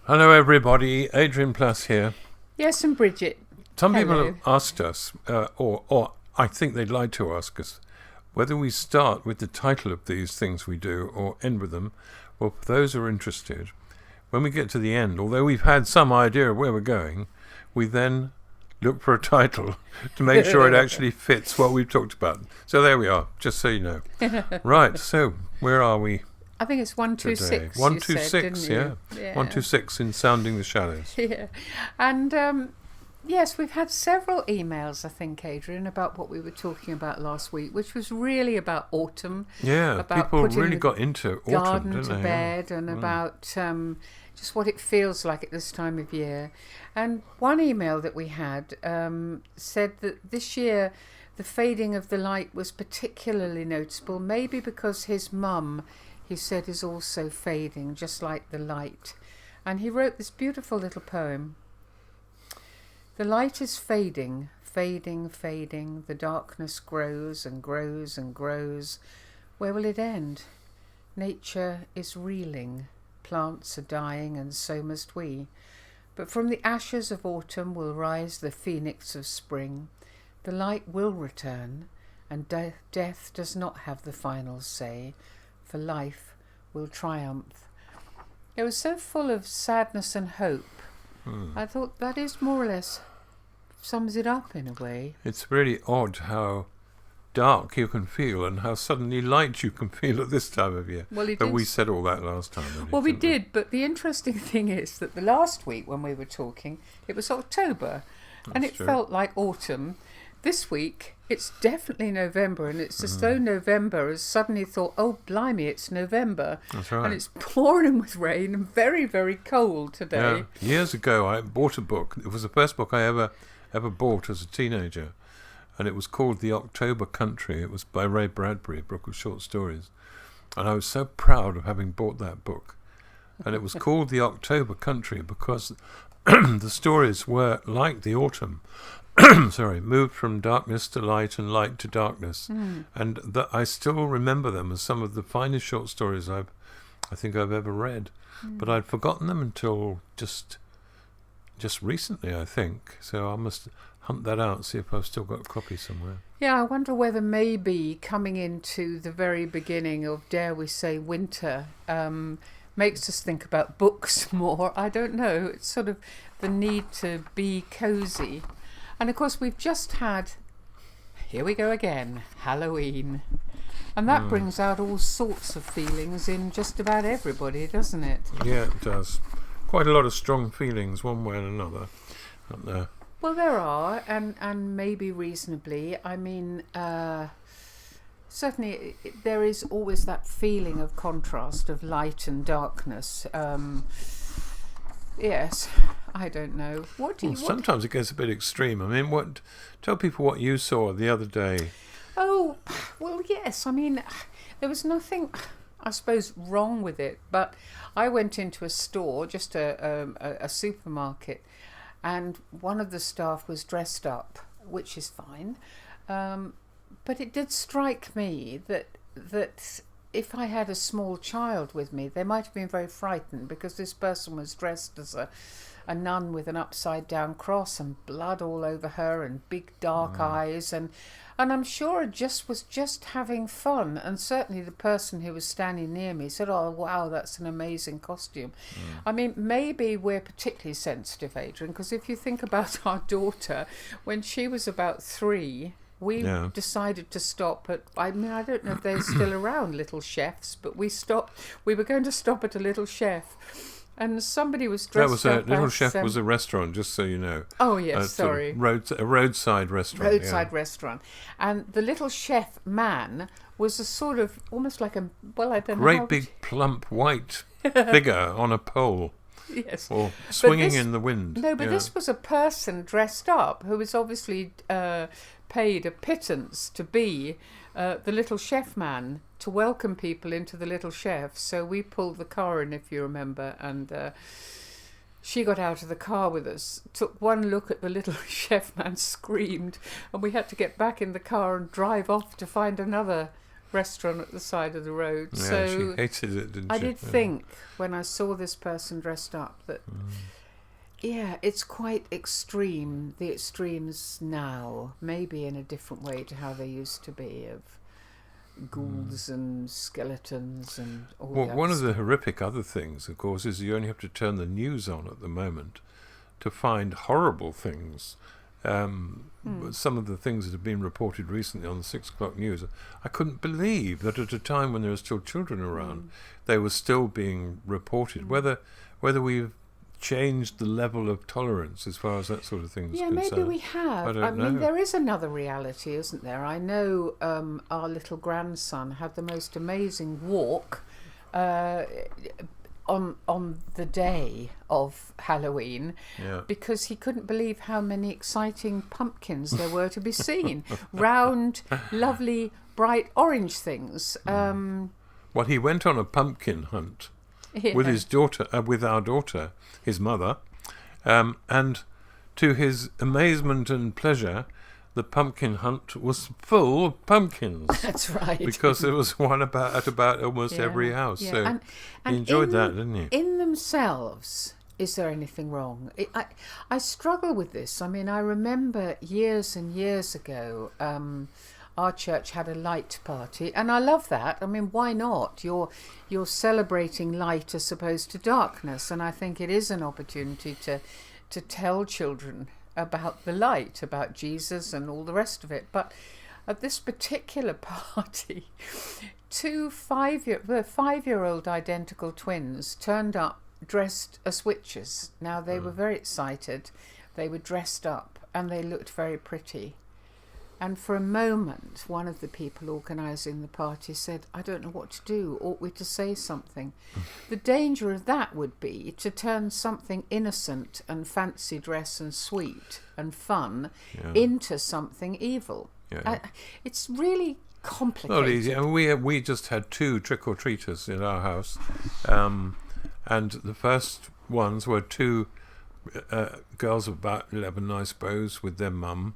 Hello everybody, Adrian Plass here. Yes, and Bridget. Some Hello. people have asked us, or I think they'd like to ask us, whether we start with the title of these things we do or end with them. Well, for those who are interested, when we get to the end, although we've had some idea of where we're going, we then look for a title to make sure it actually fits what we've talked about. So there we are, just so you know. Right, so where are we? I think it's 126. 126, yeah. 126 in Sounding the Shallows. Yeah. And yes, we've had several emails, I think, Adrian, about what we were talking about last week, which was really about autumn. Yeah, about people really got into autumn, garden didn't to they? bed, and about just what it feels like at this time of year. And one email that we had said that this year the fading of the light was particularly noticeable, maybe because his mum, he said, is also fading, just like the light. And he wrote this beautiful little poem. The light is fading, fading, fading. The darkness grows and grows and grows. Where will it end? Nature is reeling. Plants are dying, and so must we. But from the ashes of autumn will rise the phoenix of spring. The light will return, and death does not have the final say, for life will triumph. It was so full of sadness and hope. I thought that is more or less sums it up in a way. It's really odd how dark you can feel and how suddenly light you can feel at this time of year. Well, but we said all that last time. Well, we did, but the interesting thing is that the last week when we were talking, it was October, and it felt like autumn. This week, it's definitely November, and it's as though November has suddenly thought, oh, blimey, it's November. That's right. And it's pouring with rain and very, very cold today. Yeah. Years ago, I bought a book. It was the first book I ever bought as a teenager, and it was called The October Country. It was by Ray Bradbury, a book of short stories. And I was so proud of having bought that book. And it was called The October Country because the stories were like the autumn. Moved from darkness to light and light to darkness, and I still remember them as some of the finest short stories I think I've ever read. But I'd forgotten them until just recently, I think. So I must hunt that out, see if I've still got a copy somewhere. Yeah, I wonder whether maybe coming into the very beginning of, dare we say, winter, makes us think about books more. I don't know. It's sort of the need to be cosy. And of course, we've just had, here we go again, Halloween. And that brings out all sorts of feelings in just about everybody, doesn't it? Yeah, it does. Quite a lot of strong feelings, one way and another, aren't there? Well, there are, and maybe reasonably. I mean, certainly there is always that feeling of contrast, of light and darkness. Yes, I don't know. Sometimes it gets a bit extreme. I mean, tell people what you saw the other day. Oh, well, yes. I mean, there was nothing, I suppose, wrong with it. But I went into a store, just a supermarket, and one of the staff was dressed up, which is fine. But it did strike me that if I had a small child with me, they might have been very frightened because this person was dressed as a nun with an upside down cross and blood all over her and big dark eyes, and I'm sure it was just having fun. And certainly the person who was standing near me said, oh wow, that's an amazing costume. I mean, maybe we're particularly sensitive, Adrian, because if you think about our daughter, when she was about 3, we decided to stop at, I mean, I don't know if they're still around, Little Chefs, but we were going to stop at a Little Chef, and somebody was dressed up Little Chef was a restaurant, just so you know. Oh, yes, sorry. A roadside restaurant. Roadside restaurant. And the Little Chef man was a sort of, almost like a, well, I don't know. Great big plump white figure on a pole. Yes. Or swinging in the wind. No, but this was a person dressed up who was obviously paid a pittance to be the Little Chef man, to welcome people into the Little Chef. So we pulled the car in, if you remember, and she got out of the car with us, took one look at the Little Chef man, screamed, and we had to get back in the car and drive off to find another restaurant at the side of the road. Yeah, So she hated it, didn't she? I did think when I saw this person dressed up that, yeah, it's quite extreme, the extremes now, maybe in a different way to how they used to be, of ghouls and skeletons and all that. One of the horrific other things, of course, is you only have to turn the news on at the moment to find horrible things. Some of the things that have been reported recently on the 6 o'clock news, I couldn't believe that at a time when there were still children around, they were still being reported. Whether we've changed the level of tolerance as far as that sort of thing is concerned. Maybe we have. I mean, there is another reality, isn't there? I know our little grandson had the most amazing walk on the day of Halloween, because he couldn't believe how many exciting pumpkins there were to be seen. Round, lovely, bright orange things. Well, he went on a pumpkin hunt with his daughter, with our daughter, his mother, and to his amazement and pleasure, the pumpkin hunt was full of pumpkins. That's right. Because there was one at about almost every house. Yeah. So and he enjoyed that, didn't he? In themselves, is there anything wrong? I struggle with this. I mean, I remember years and years ago, our church had a light party, and I love that. I mean, why not? You're celebrating light as opposed to darkness, and I think it is an opportunity to tell children about the light, about Jesus and all the rest of it. But at this particular party, 2 5-year-old identical twins turned up dressed as witches. Now, they were very excited. They were dressed up and they looked very pretty. And for a moment, one of the people organising the party said, I don't know what to do. Ought we to say something? The danger of that would be to turn something innocent and fancy dress and sweet and fun into something evil. It's really complicated. Not easy. I mean, we just had 2 trick-or-treaters in our house. And the first ones were 2 girls of about 11, I suppose, with their mum.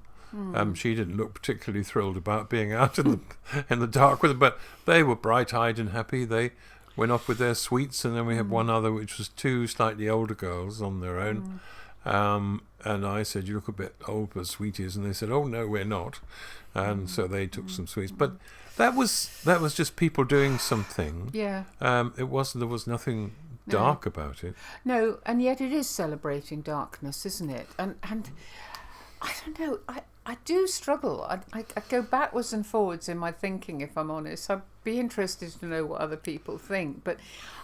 She didn't look particularly thrilled about being out in the dark with them, but they were bright-eyed and happy. They went off with their sweets, and then we had one other, which was 2 slightly older girls on their own. And I said, "You look a bit old for sweeties," and they said, "Oh no, we're not." And so they took some sweets, but that was just people doing something. Yeah. There was nothing dark about it. No, and yet it is celebrating darkness, isn't it? And I don't know. I do struggle. I go backwards and forwards in my thinking, if I'm honest. I'd be interested to know what other people think. But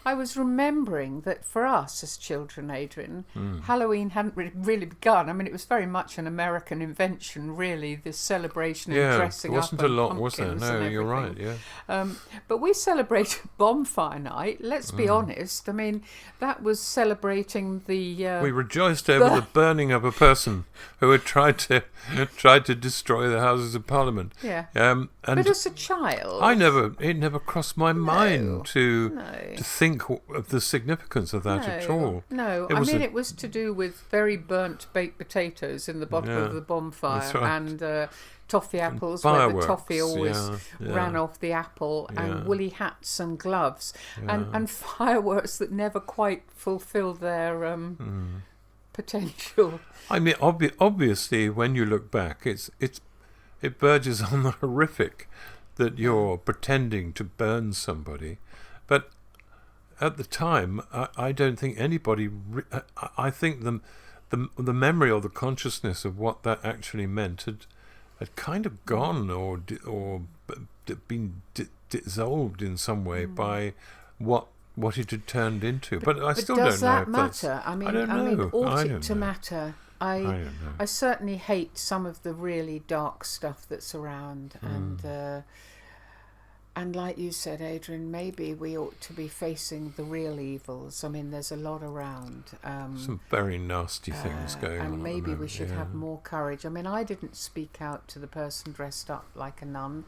I was remembering that for us as children, Adrian, Halloween hadn't really begun. I mean, it was very much an American invention, really, this celebration and dressing up. Yeah, wasn't a lot, was there? No, you're right, yeah. But we celebrated Bonfire Night, let's be honest. I mean, that was celebrating the... we rejoiced over the burning of a person who had tried to destroy the Houses of Parliament. Yeah. And but as a child... it never crossed my mind to think of the significance of that at all. No, it was to do with very burnt baked potatoes in the bottom of the bonfire, and toffee apples, where the toffee always ran off the apple, and woolly hats and gloves, and fireworks that never quite fulfilled their potential. I mean, obviously, when you look back, it verges on the horrific that you're pretending to burn somebody, but at the time, I don't think anybody. I think the memory or the consciousness of what that actually meant had kind of gone or been dissolved in some way by what it had turned into. But I still don't know. Does that matter? I mean, ought it to matter? I don't know. I certainly hate some of the really dark stuff that's around, and like you said, Adrian, maybe we ought to be facing the real evils. I mean, there's a lot around. Some very nasty things going on. And maybe we should have more courage. I mean, I didn't speak out to the person dressed up like a nun,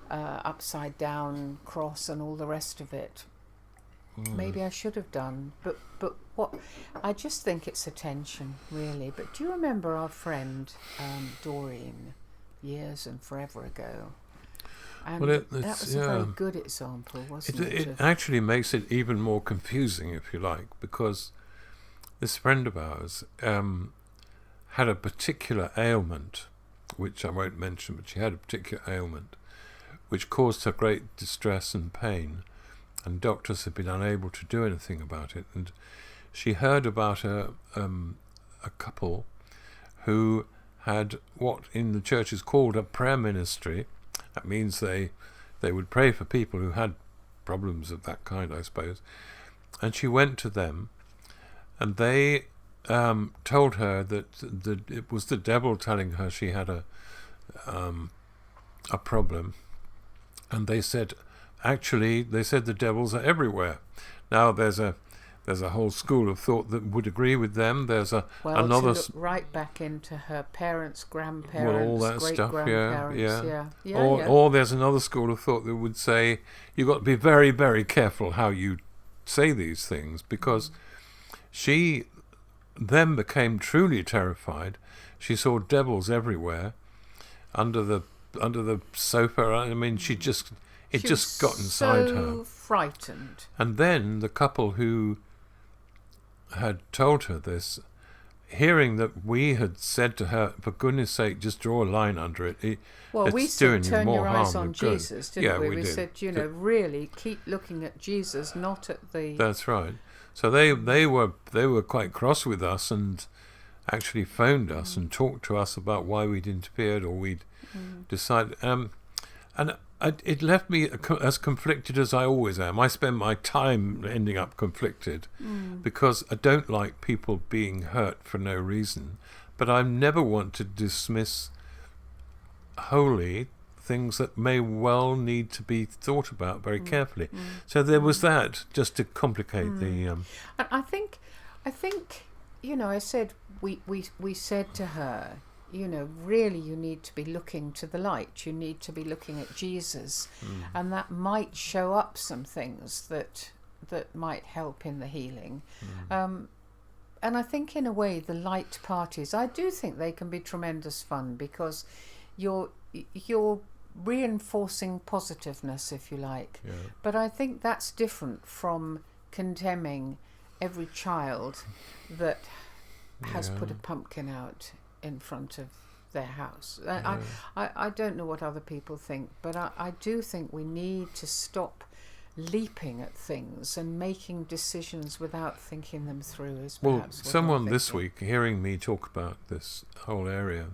upside down cross and all the rest of it. Maybe I should have done, but what? I just think it's attention, really. But do you remember our friend Doreen, years and forever ago? And Well, that was a very good example, wasn't it? It actually makes it even more confusing, if you like, because this friend of ours had a particular ailment, which I won't mention, but she had a particular ailment which caused her great distress and pain, and doctors had been unable to do anything about it. And she heard about a couple who had what in the church is called a prayer ministry. That means they would pray for people who had problems of that kind, I suppose. And she went to them, and they told her that it was the devil telling her she had a problem. And they said, actually, the devils are everywhere. Now there's a whole school of thought that would agree with them. There's another to look right back into her parents, grandparents, well, all that great stuff, grandparents. Or there's another school of thought that would say you've got to be very, very careful how you say these things, because she then became truly terrified. She saw devils everywhere, under the sofa. I mean, she just got inside her. So frightened. And then the couple who had told her this, hearing that we had said to her, for goodness sake, just draw a line under it. We said, turn your eyes on Jesus, didn't we? We did. said, really keep looking at Jesus, not at the... That's right. So they were quite cross with us, and actually phoned us and talked to us about why we'd interfered, or we'd decided. And it left me as conflicted as I always am. I spend my time ending up conflicted because I don't like people being hurt for no reason, but I never want to dismiss wholly things that may well need to be thought about very carefully. So there was that, just to complicate the... And I think, I said, we said to her, really you need to be looking to the light. You need to be looking at Jesus. And that might show up some things that might help in the healing. And I think in a way the light parties, I do think they can be tremendous fun, because you're reinforcing positiveness, if you like. Yeah. But I think that's different from condemning every child that has put a pumpkin out in front of their house. I don't know what other people think, but I do think we need to stop leaping at things and making decisions without thinking them through. Well, someone this week, hearing me talk about this whole area,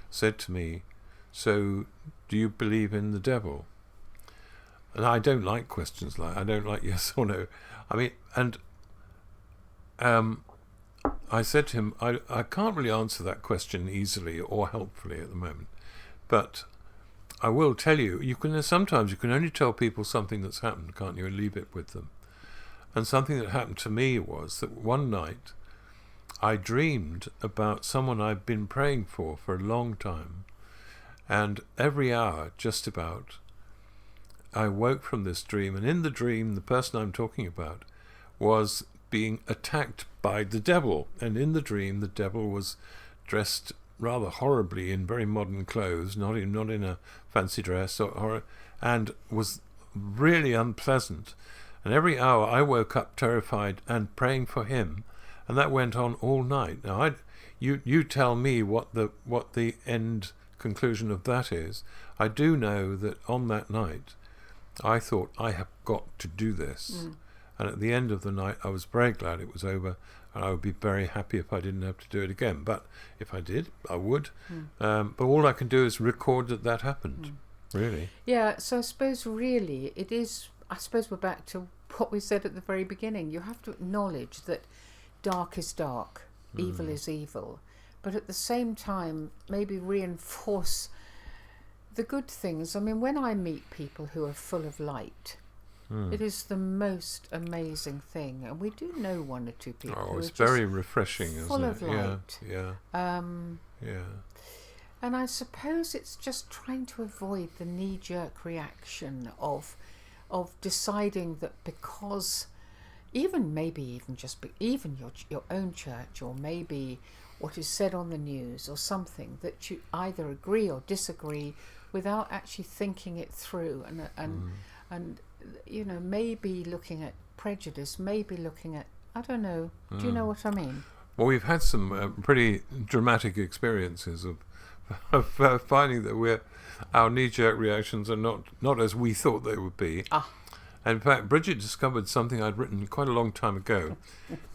said to me, so do you believe in the devil? And I don't like questions like, I don't like yes or no. I mean, and I said to him, I can't really answer that question easily or helpfully at the moment, but I will tell you, sometimes you can only tell people something that's happened, can't you, and leave it with them. And something that happened to me was that one night I dreamed about someone I'd been praying for a long time, and every hour, just about, I woke from this dream, and in the dream, the person I'm talking about was being attacked by the devil. And in the dream, the devil was dressed rather horribly in very modern clothes, not in a fancy dress, and was really unpleasant. And every hour I woke up terrified and praying for him, and that went on all night. Now, you tell me what the end conclusion of that is. I do know that on that night I thought, I have got to do this. And at the end of the night I was very glad it was over, and I would be very happy if I didn't have to do it again. But if I did, I would. But all I can do is record that happened, really. Yeah, so I suppose really it is, I suppose we're back to what we said at the very beginning. You have to acknowledge that dark is dark, evil is evil, but at the same time maybe reinforce the good things. I mean, when I meet people who are full of light, it is the most amazing thing, and we do know one or two people who it's are very refreshing, full isn't it? of light. Yeah. And I suppose it's just trying to avoid the knee-jerk reaction of deciding that because even your own church, or maybe what is said on the news or something, that you either agree or disagree without actually thinking it through, and maybe looking at prejudice, maybe looking at, I don't know. Do you know what I mean? Well, we've had some pretty dramatic experiences of finding that our knee-jerk reactions are not as we thought they would be. And in fact, Bridget discovered something I'd written quite a long time ago,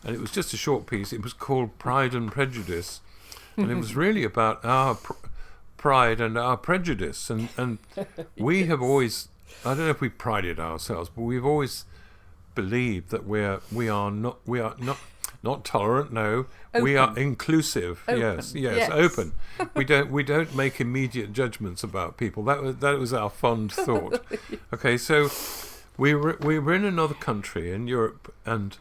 and it was just a short piece. It was called Pride and Prejudice, and it was really about our pride and our prejudice. And we have always, I don't know if we prided ourselves, but we've always believed that we are not tolerant. No, open. We are inclusive. Open. Yes, open. We don't make immediate judgments about people. That was our fond thought. Okay, so we were in another country in Europe, and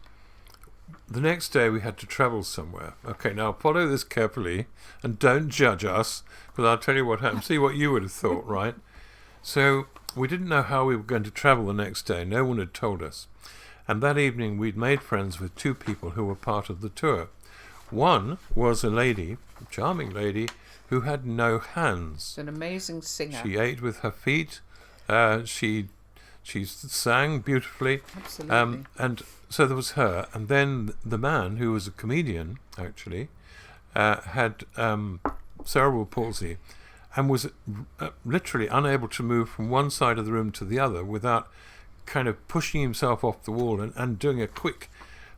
the next day we had to travel somewhere. Okay, now follow this carefully and don't judge us, because I'll tell you what happened. See what you would have thought, right? So we didn't know how we were going to travel the next day. No one had told us. And that evening we'd made friends with two people who were part of the tour. One was a lady, a charming lady, who had no hands. An amazing singer. She ate with her feet. She sang beautifully. Absolutely. And so there was her. And then the man, who was a comedian, actually, had cerebral palsy and was literally unable to move from one side of the room to the other without kind of pushing himself off the wall and doing a quick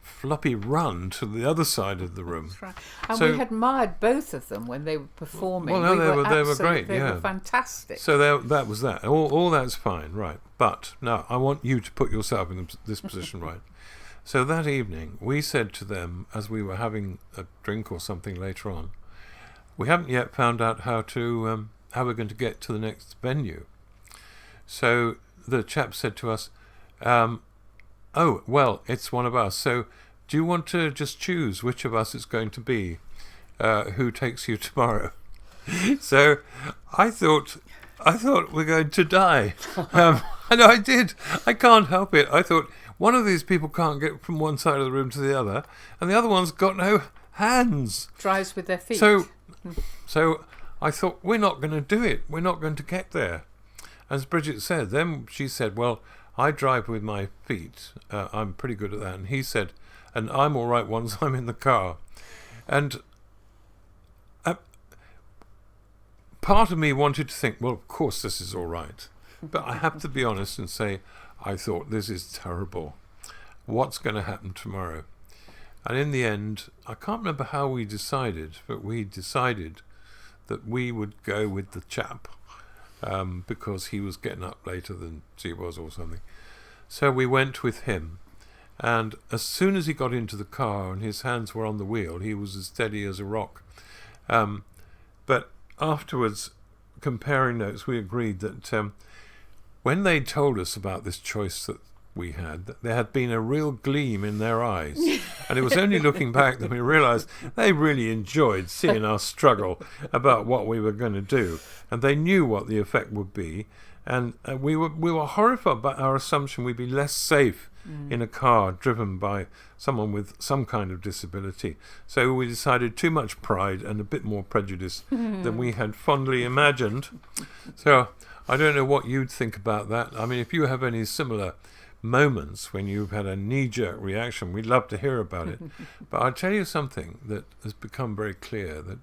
floppy run to the other side of the room. That's right. And we admired both of them when they were performing. Well, no, they were great. They were fantastic. So that was that. All that's fine, right? But now I want you to put yourself in this position, right? So that evening we said to them, as we were having a drink or something later on, we haven't yet found out how we're going to get to the next venue. So the chap said to us, oh, well, it's one of us. So do you want to just choose which of us it's going to be who takes you tomorrow? So I thought we're going to die. And I did. I can't help it. I thought one of these people can't get from one side of the room to the other, and the other one's got no hands. Drives with their feet. So I thought, we're not going to do it. We're not going to get there. As Bridget said, then she said, well, I drive with my feet. I'm pretty good at that. And he said, and I'm all right once I'm in the car. And part of me wanted to think, well, of course this is all right. But I have to be honest and say, I thought, this is terrible. What's going to happen tomorrow? And in the end, I can't remember how we decided, but we decided that we would go with the chap. Because he was getting up later than she was or something. So we went with him, and as soon as he got into the car and his hands were on the wheel, he was as steady as a rock. But afterwards, comparing notes, we agreed that when they told us about this choice that we had, that there had been a real gleam in their eyes. And it was only looking back that we realised they really enjoyed seeing us struggle about what we were going to do. And they knew what the effect would be. And we were horrified by our assumption we'd be less safe in a car driven by someone with some kind of disability. So we decided too much pride and a bit more prejudice than we had fondly imagined. So I don't know what you'd think about that. I mean, if you have any similar moments when you've had a knee-jerk reaction, we'd love to hear about it. But I'll tell you something that has become very clear, that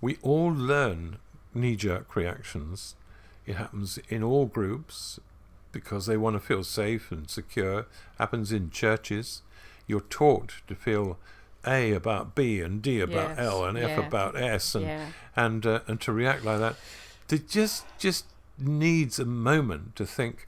we all learn knee-jerk reactions. It happens in all groups because they want to feel safe and secure. It happens in churches. You're taught to feel A about B and D about L and F about S and to react like that. It just needs a moment to think,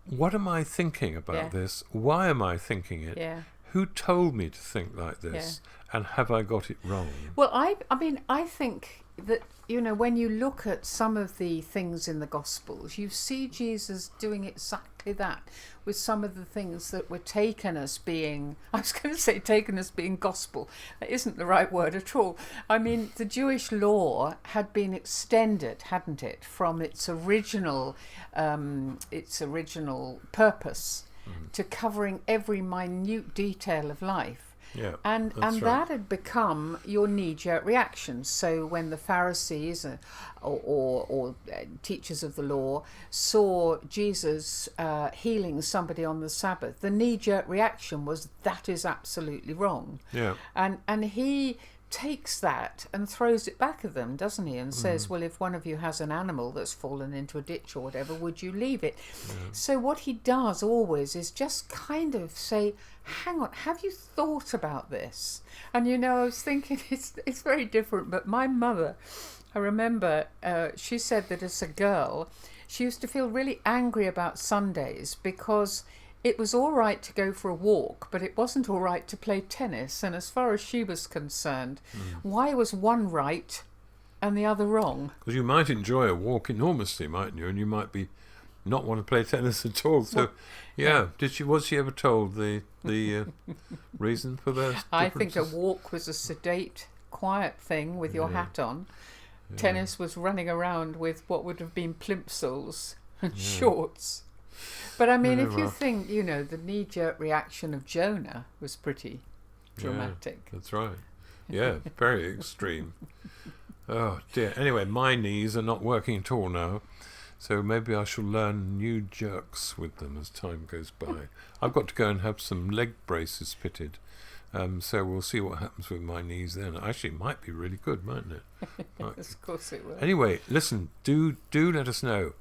what am I thinking about this? Why am I thinking it? Who told me to think like this? And have I got it wrong? Well, I mean, I think that, when you look at some of the things in the Gospels, you see Jesus doing exactly that with some of the things that were taken as being, I was going to say taken as being gospel. That isn't the right word at all. I mean, the Jewish law had been extended, hadn't it, from its original purpose to covering every minute detail of life. Yeah, And that's right. that had become your knee-jerk reaction. So when the Pharisees or teachers of the law saw Jesus healing somebody on the Sabbath, the knee-jerk reaction was, that is absolutely wrong. Yeah. And he takes that and throws it back at them, doesn't he? And says, well, if one of you has an animal that's fallen into a ditch or whatever, would you leave it? So what he does always is just kind of say, hang on, have you thought about this? And I was thinking it's very different, but my mother, I remember she said that as a girl she used to feel really angry about Sundays because it was all right to go for a walk, but it wasn't all right to play tennis. And as far as she was concerned, why was one right and the other wrong? Because you might enjoy a walk enormously, mightn't you? And you might be not want to play tennis at all. So, was she ever told the reason for those differences? I think a walk was a sedate, quiet thing with your hat on. Yeah. Tennis was running around with what would have been plimsolls and shorts. But I mean, if you think, the knee-jerk reaction of Jonah was pretty dramatic. Yeah, that's right. Yeah, very extreme. Oh dear. Anyway, my knees are not working at all now, so maybe I shall learn new jerks with them as time goes by. I've got to go and have some leg braces fitted, so we'll see what happens with my knees then. Actually, it might be really good, mightn't it? Of course it will. Anyway, listen, do let us know.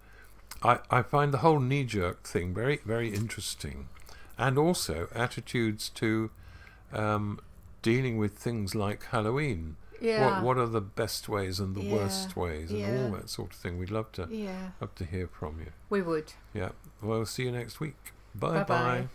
I find the whole knee-jerk thing very, very interesting, and also attitudes to dealing with things like Halloween. Yeah. What are the best ways and the worst ways and all that sort of thing? We'd love to hear from you. We would. Yeah. Well, see you next week. Bye Bye-bye. bye.